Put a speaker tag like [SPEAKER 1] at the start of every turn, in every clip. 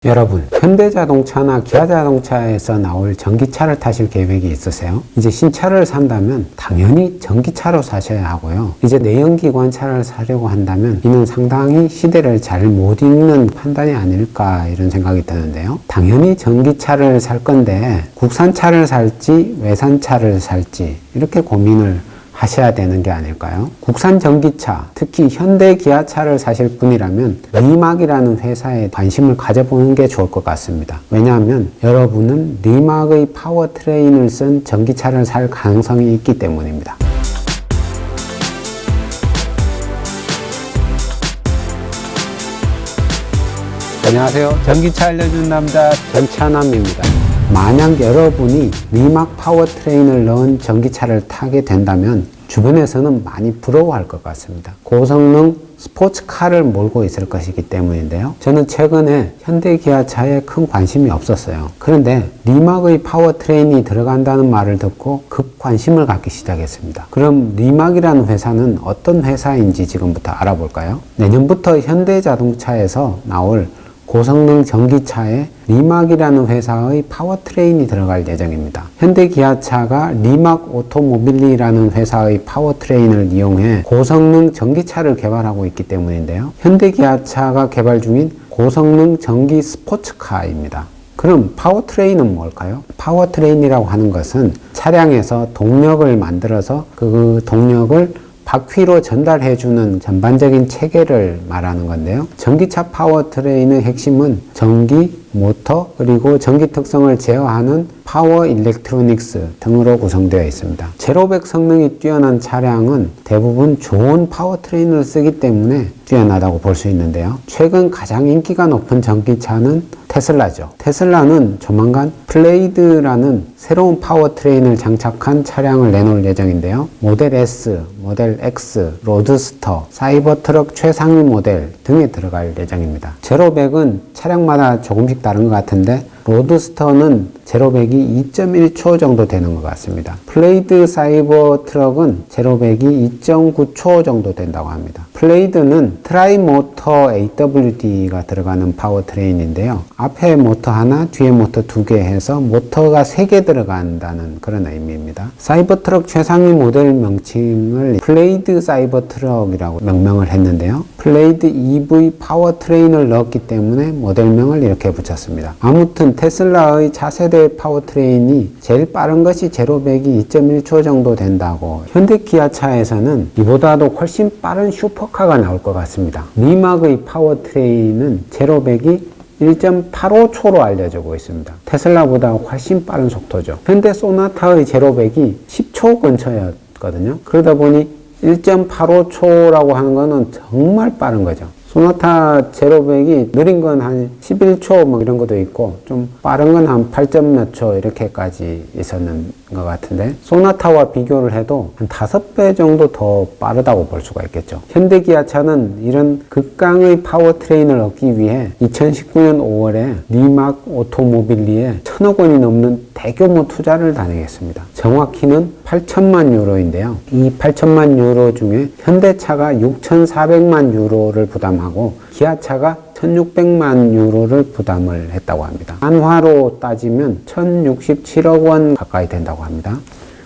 [SPEAKER 1] 여러분, 현대자동차나 기아자동차에서 나올 전기차를 타실 계획이 있으세요? 이제 신차를 산다면 당연히 전기차로 사셔야 하고요. 이제 내연기관차를 사려고 한다면 이는 상당히 시대를 잘 못 읽는 판단이 아닐까 이런 생각이 드는데요. 당연히 전기차를 살 건데 국산차를 살지 외산차를 살지 이렇게 고민을 하셔야 되는 게 아닐까요? 국산 전기차, 특히 현대 기아차를 사실 분이라면 리막이라는 회사에 관심을 가져보는 게 좋을 것 같습니다. 왜냐하면 여러분은 리막의 파워트레인을 쓴 전기차를 살 가능성이 있기 때문입니다. 안녕하세요. 전기차 알려준 남자 전차남입니다. 만약 여러분이 리막 파워트레인을 넣은 전기차를 타게 된다면 주변에서는 많이 부러워할 것 같습니다. 고성능 스포츠카를 몰고 있을 것이기 때문인데요. 저는 최근에 현대기아차에 큰 관심이 없었어요. 그런데 리막의 파워트레인이 들어간다는 말을 듣고 급 관심을 갖기 시작했습니다. 그럼 리막이라는 회사는 어떤 회사인지 지금부터 알아볼까요? 내년부터 현대자동차에서 나올 고성능 전기차에 리막이라는 회사의 파워트레인이 들어갈 예정입니다. 현대기아차가 리막 오토모빌리라는 회사의 파워트레인을 이용해 고성능 전기차를 개발하고 있기 때문인데요. 현대기아차가 개발 중인 고성능 전기 스포츠카입니다. 그럼 파워트레인은 뭘까요? 파워트레인이라고 하는 것은 차량에서 동력을 만들어서 그 동력을 바퀴로 전달해주는 전반적인 체계를 말하는 건데요. 전기차 파워트레인의 핵심은 전기, 모터, 그리고 전기 특성을 제어하는 파워 일렉트로닉스 등으로 구성되어 있습니다. 제로백 성능이 뛰어난 차량은 대부분 좋은 파워트레인을 쓰기 때문에 뛰어나다고 볼 수 있는데요. 최근 가장 인기가 높은 전기차는 테슬라죠. 테슬라는 조만간 플레이드라는 새로운 파워트레인을 장착한 차량을 내놓을 예정인데요. 모델 S, 모델 X, 로드스터, 사이버트럭 최상위 모델 등에 들어갈 예정입니다. 제로백은 차량마다 조금씩 다른 것 같은데 로드스터는 제로백이 2.1초 정도 되는 것 같습니다. 플레이드 사이버 트럭은 제로백이 2.9초 정도 된다고 합니다. 플레이드는 트라이모터 AWD가 들어가는 파워트레인인데요. 앞에 모터 하나, 뒤에 모터 2개 해서 모터가 3개 들어간다는 그런 의미입니다. 사이버 트럭 최상위 모델 명칭을 플레이드 사이버 트럭이라고 명명을 했는데요. 플레이드 EV 파워트레인을 넣었기 때문에 모델명을 이렇게 붙였습니다. 아무튼 테슬라의 차세대 파워트레인이 제일 빠른 것이 제로백이 2.1초 정도 된다고, 현대기아차에서는 이보다도 훨씬 빠른 슈퍼카가 나올 것 같습니다. 리막의 파워트레인은 제로백이 1.85초로 알려지고 있습니다. 테슬라보다 훨씬 빠른 속도죠. 현대 소나타의 제로백이 10초 근처였거든요. 그러다 보니 1.85초라고 하는 거는 정말 빠른 거죠. 소나타 제로백이 느린 건 한 11초 뭐 이런 것도 있고 좀 빠른 건 한 8점 몇 초 이렇게까지 있었는 것 같은데 소나타와 비교를 해도 한 5배 정도 더 빠르다고 볼 수가 있겠죠. 현대기아차는 이런 극강의 파워트레인을 얻기 위해 2019년 5월에 리막 오토모빌리에 1,000억 원이 넘는 대규모 투자를 단행했습니다. 정확히는 8천만 유로인데요. 이 8천만 유로 중에 현대차가 6,400만 유로를 부담하고 기아차가 1,600만 유로를 부담을 했다고 합니다. 한화로 따지면 1,067억 원 가까이 된다고 합니다.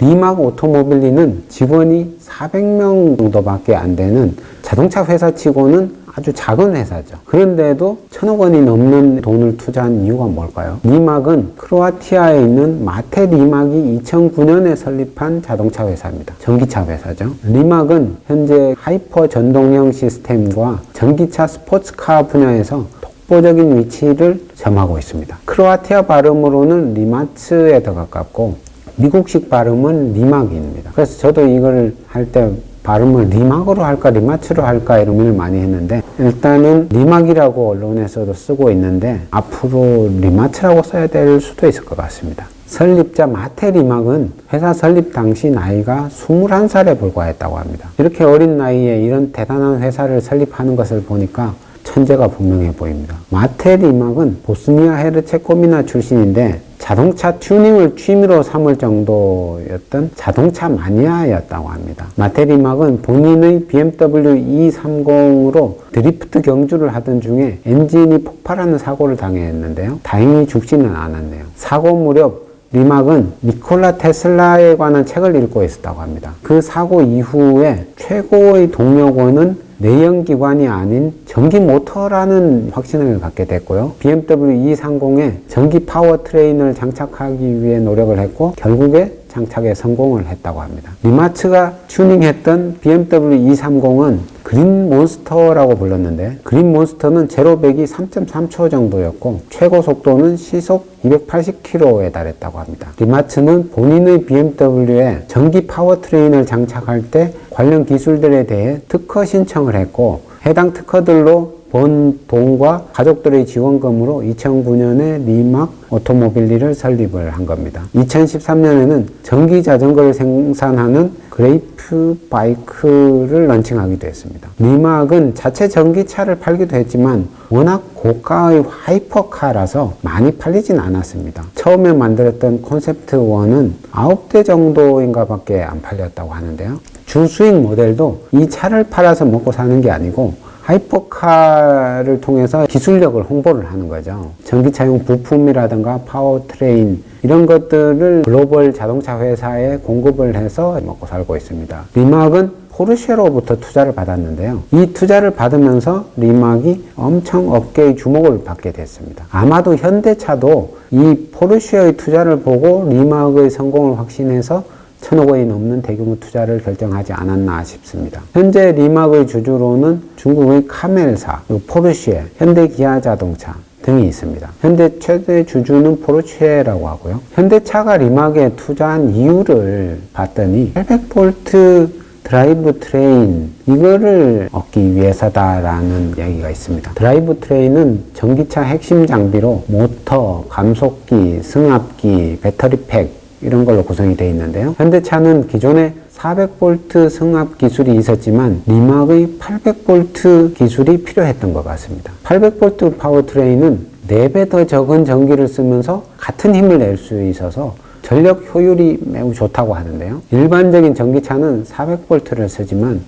[SPEAKER 1] 리막 오토모빌리는 직원이 400명 정도밖에 안 되는 자동차 회사치고는 아주 작은 회사죠. 그런데도 1,000억 원이 넘는 돈을 투자한 이유가 뭘까요? 리막은 크로아티아에 있는 마테 리막이 2009년에 설립한 자동차 회사입니다. 전기차 회사죠. 리막은 현재 하이퍼 전동형 시스템과 전기차 스포츠카 분야에서 독보적인 위치를 점하고 있습니다. 크로아티아 발음으로는 리마츠에 더 가깝고 미국식 발음은 리막입니다. 그래서 저도 이걸 할 때 발음을 리막으로 할까 리마츠로 할까 이런 고민을 많이 했는데 일단은 리막이라고 언론에서도 쓰고 있는데 앞으로 리마츠라고 써야 될 수도 있을 것 같습니다. 설립자 마테 리막은 회사 설립 당시 나이가 21살에 불과했다고 합니다. 이렇게 어린 나이에 이런 대단한 회사를 설립하는 것을 보니까 천재가 분명해 보입니다. 마테 리막은 보스니아 헤르체고비나 출신인데 자동차 튜닝을 취미로 삼을 정도였던 자동차 마니아였다고 합니다. 마테 리막은 본인의 BMW E30으로 드리프트 경주를 하던 중에 엔진이 폭발하는 사고를 당했는데요. 다행히 죽지는 않았네요. 사고 무렵 리막은 니콜라 테슬라에 관한 책을 읽고 있었다고 합니다. 그 사고 이후에 최고의 동력원은 내연기관이 아닌 전기 모터라는 확신을 갖게 됐고요. BMW E30에 전기 파워트레인을 장착하기 위해 노력을 했고 결국에 장착에 성공을 했다고 합니다. 리마츠가 튜닝했던 BMW E30은 그린 몬스터라고 불렀는데 그린 몬스터는 제로 100이 3.3초 정도였고 최고 속도는 시속 280km에 달했다고 합니다. 리마츠는 본인의 BMW에 전기 파워트레인을 장착할 때 관련 기술들에 대해 특허 신청을 했고 해당 특허들로 번 돈과 가족들의 지원금으로 2009년에 리막 오토모빌리를 설립을 한 겁니다. 2013년에는 전기 자전거를 생산하는 그레이프 바이크를 런칭하기도 했습니다. 리막은 자체 전기차를 팔기도 했지만 워낙 고가의 하이퍼카라서 많이 팔리진 않았습니다. 처음에 만들었던 콘셉트 1은 9대 정도인가 밖에 안 팔렸다고 하는데요. 주 수익 모델도 이 차를 팔아서 먹고 사는 게 아니고 하이퍼카를 통해서 기술력을 홍보를 하는 거죠. 전기차용 부품이라든가 파워트레인 이런 것들을 글로벌 자동차 회사에 공급을 해서 먹고 살고 있습니다. 리막은 포르쉐로부터 투자를 받았는데요. 이 투자를 받으면서 리막이 엄청 업계의 주목을 받게 됐습니다. 아마도 현대차도 이 포르쉐의 투자를 보고 리막의 성공을 확신해서 1,000억 원이 넘는 대규모 투자를 결정하지 않았나 싶습니다. 현재 리막의 주주로는 중국의 카멜사, 포르쉐, 현대 기아 자동차 등이 있습니다. 현재 최대 주주는 포르쉐라고 하고요. 현대차가 리막에 투자한 이유를 봤더니 800V 드라이브 트레인 이거를 얻기 위해서다라는 얘기가 있습니다. 드라이브 트레인은 전기차 핵심 장비로 모터, 감속기, 승합기, 배터리팩 이런 걸로 구성이 되어 있는데요. 현대차는 기존에 400V 승합 기술이 있었지만 리막의 800V 기술이 필요했던 것 같습니다. 800V 파워트레인은 4배 더 적은 전기를 쓰면서 같은 힘을 낼 수 있어서 전력 효율이 매우 좋다고 하는데요. 일반적인 전기차는 400V를 쓰지만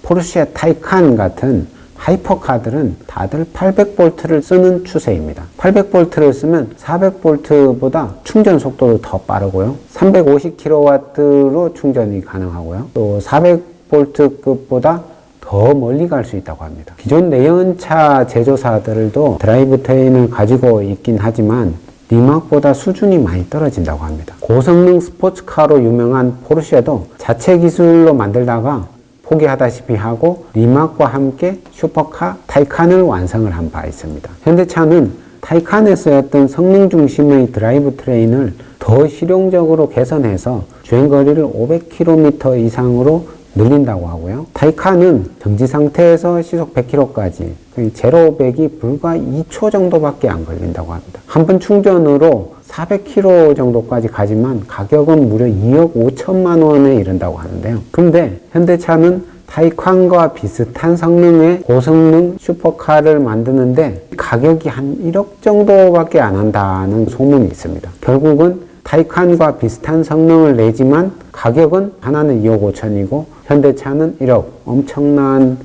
[SPEAKER 1] 포르쉐 타이칸 같은 하이퍼카들은 다들 800V를 쓰는 추세입니다. 800V를 쓰면 400V보다 충전 속도도 더 빠르고요. 350kW로 충전이 가능하고요. 또 400V급보다 더 멀리 갈 수 있다고 합니다. 기존 내연차 제조사들도 드라이브 트레인을 가지고 있긴 하지만 리막보다 수준이 많이 떨어진다고 합니다. 고성능 스포츠카로 유명한 포르쉐도 자체 기술로 만들다가 포기하다시피 하고 리막과 함께 슈퍼카 타이칸을 완성을 한 바 있습니다. 현대차는 타이칸에 쓰였던 성능 중심의 드라이브 트레인을 더 실용적으로 개선해서 주행거리를 500km 이상으로 늘린다고 하고요. 타이칸은 정지 상태에서 시속 100km까지 제로 100이 불과 2초 정도밖에 안 걸린다고 합니다. 한 번 충전으로 400km 정도까지 가지만 가격은 무려 2억 5천만 원에 이른다고 하는데요. 그런데 현대차는 타이칸과 비슷한 성능의 고성능 슈퍼카를 만드는데 가격이 한 1억 정도밖에 안 한다는 소문이 있습니다. 결국은 타이칸과 비슷한 성능을 내지만 가격은 하나는 2억 5천이고 현대차는 1억. 엄청난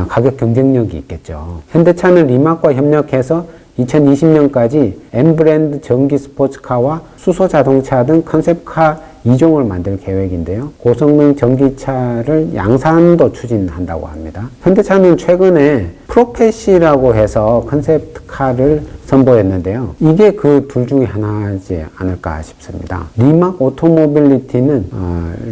[SPEAKER 1] 가격 경쟁력이 있겠죠. 현대차는 리막과 협력해서 2020년까지 M브랜드 전기 스포츠카와 수소 자동차 등 컨셉카 2종을 만들 계획인데요. 고성능 전기차를 양산도 추진한다고 합니다. 현대차는 최근에 프로페시라고 해서 컨셉카를 선보였는데요. 이게 그 둘 중에 하나지 않을까 싶습니다. 리막 오토모빌리티는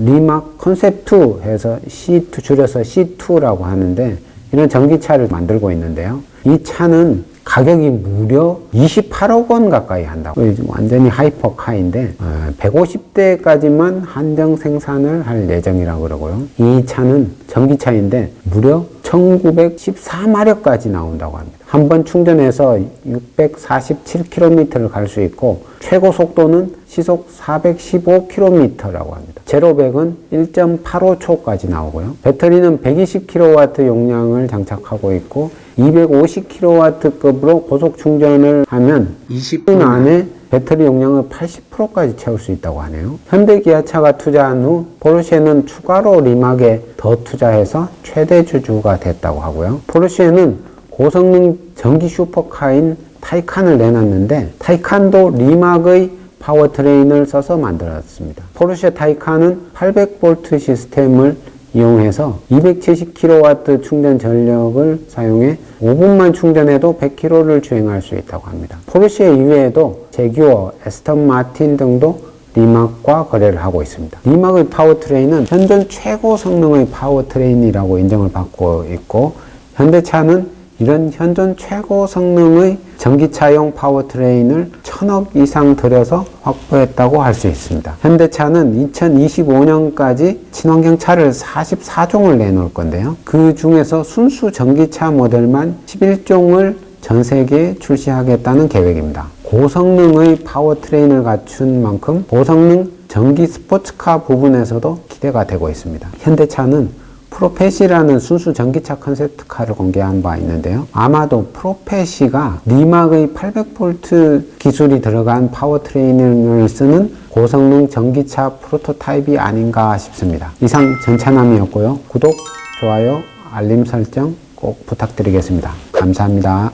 [SPEAKER 1] 리막 컨셉2 해서 C2 줄여서 C2라고 하는데 이런 전기차를 만들고 있는데요. 이 차는 가격이 무려 28억 원 가까이 한다고. 완전히 하이퍼카인데 150대까지만 한정 생산을 할 예정이라고 그러고요. 이 차는 전기차인데 무려 1914마력까지 나온다고 합니다. 한 번 충전해서 647km를 갈 수 있고 최고 속도는 시속 415km라고 합니다. 제로 100은 1.85초까지 나오고요. 배터리는 120kW 용량을 장착하고 있고 250kW급으로 고속 충전을 하면 20분 안에 배터리 용량을 80%까지 채울 수 있다고 하네요. 현대기아차가 투자한 후 포르쉐는 추가로 리막에 더 투자해서 최대 주주가 됐다고 하고요. 포르쉐는 고성능 전기 슈퍼카인 타이칸을 내놨는데 타이칸도 리막의 파워트레인을 써서 만들었습니다. 포르쉐 타이칸은 800V 시스템을 이용해서 270kW 충전 전력을 사용해 5분만 충전해도 100km를 주행할 수 있다고 합니다. 포르쉐 이외에도 제규어, 에스턴 마틴 등도 리막과 거래를 하고 있습니다. 리막의 파워트레인은 현존 최고 성능의 파워트레인이라고 인정을 받고 있고 현대차는 이런 현존 최고 성능의 전기차용 파워트레인을 1000억 이상 들여서 확보했다고 할 수 있습니다. 현대차는 2025년까지 친환경 차를 44종을 내놓을 건데요. 그 중에서 순수 전기차 모델만 11종을 전 세계에 출시하겠다는 계획입니다. 고성능의 파워트레인을 갖춘 만큼 고성능 전기 스포츠카 부분에서도 기대가 되고 있습니다. 현대차는 프로페시라는 순수 전기차 컨셉트카를 공개한 바 있는데요. 아마도 프로페시가 리막의 800V 기술이 들어간 파워트레인을 쓰는 고성능 전기차 프로토타입이 아닌가 싶습니다. 이상 전차남이었고요. 구독, 좋아요, 알림 설정 꼭 부탁드리겠습니다. 감사합니다.